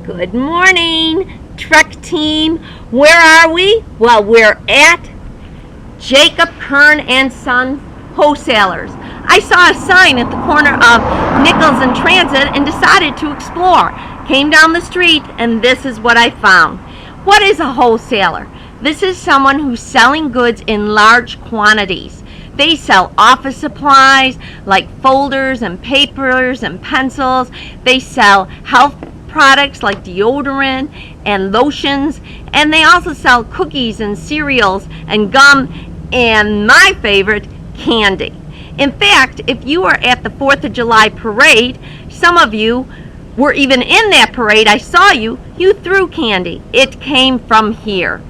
Good morning, Trek team. Where are we? Well, we're at Jacob Kern and Sons Wholesalers. I saw a sign at the corner of Nichols and Transit and decided to explore. Came down the street and this is what I found. What is a wholesaler? This is someone who's selling goods in large quantities. They sell office supplies like folders and papers and pencils. They sell health products like deodorant and lotions, and they also sell cookies and cereals and gum and my favorite, candy. In fact, if you were at the 4th of July parade, some of you were even in that parade, I saw you threw candy. It came from here.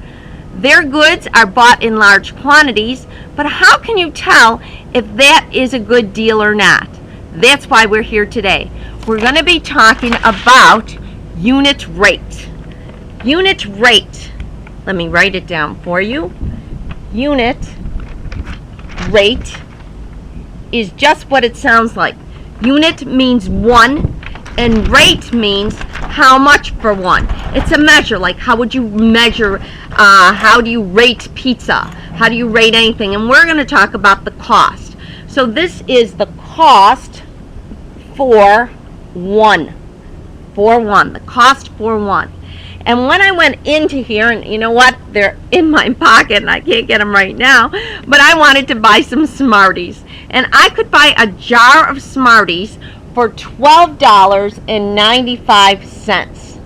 Their goods are bought in large quantities, but how can you tell if that is a good deal or not? That's why we're here today. We're going to be talking about unit rate. Unit rate. Let me write it down for you. Unit rate is just what it sounds like. Unit means one, and rate means how much for one. It's a measure, like how would you measure, how do you rate pizza? How do you rate anything? And we're going to talk about the cost. So this is the cost for one. The cost for one. And when I went into here, and you know what, they're in my pocket and I can't get them right now, but I wanted to buy some Smarties. And I could buy a jar of Smarties for $12.95.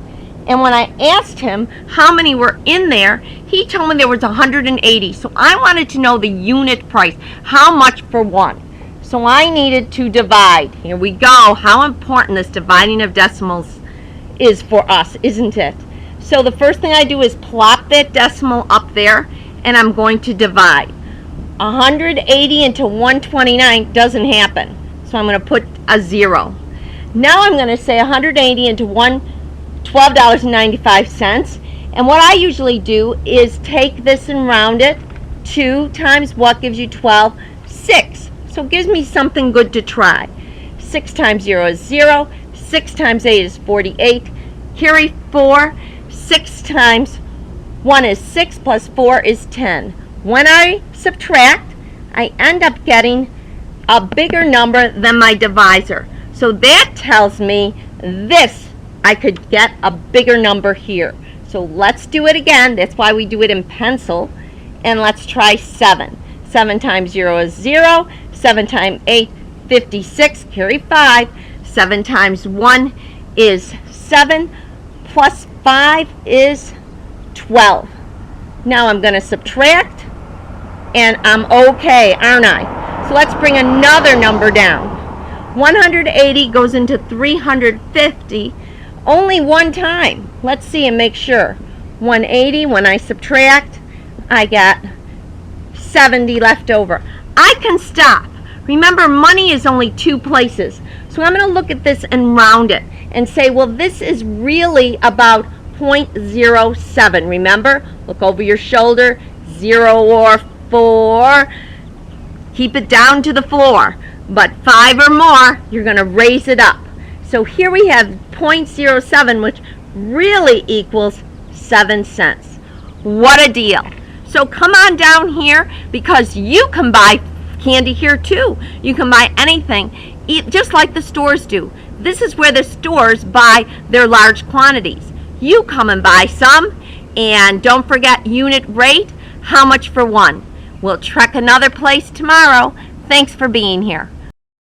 And when I asked him how many were in there, he told me there was 180. So I wanted to know the unit price, how much for one. So I needed to divide. Here we go. How important this dividing of decimals is for us, isn't it? So the first thing I do is plop that decimal up there, and I'm going to divide. 180 into 129 doesn't happen. So I'm going to put a 0. Now I'm going to say 180 into $12.95. And what I usually do is take this and round it. 2 times what gives you 12? 6. So it gives me something good to try. 6 times 0 is 0. 6 times 8 is 48. Carry 4. 6 times 1 is 6 plus 4 is 10. When I subtract, I end up getting a bigger number than my divisor. So that tells me this, I could get a bigger number here. So let's do it again. That's why we do it in pencil. And let's try 7. 7 times 0 is 0. 7 times 8, 56. Carry 5. 7 times 1 is 7. Plus 5 is 12. Now I'm going to subtract, and I'm okay, aren't I? So let's bring another number down. 180 goes into 350 only one time. Let's see and make sure. 180, when I subtract, I got 70 left over. I can stop. Remember, money is only 2 places. So I'm going to look at this and round it and say, well, this is really about 0.07. Remember, look over your shoulder, 0 or 4. Keep it down to the floor. But 5 or more, you're going to raise it up. So here we have 0.07, which really equals 7 cents. What a deal. So come on down here, because you can buy candy here too. You can buy anything, just like the stores do. This is where the stores buy their large quantities. You come and buy some, and don't forget unit rate, how much for one. We'll trek another place tomorrow. Thanks for being here.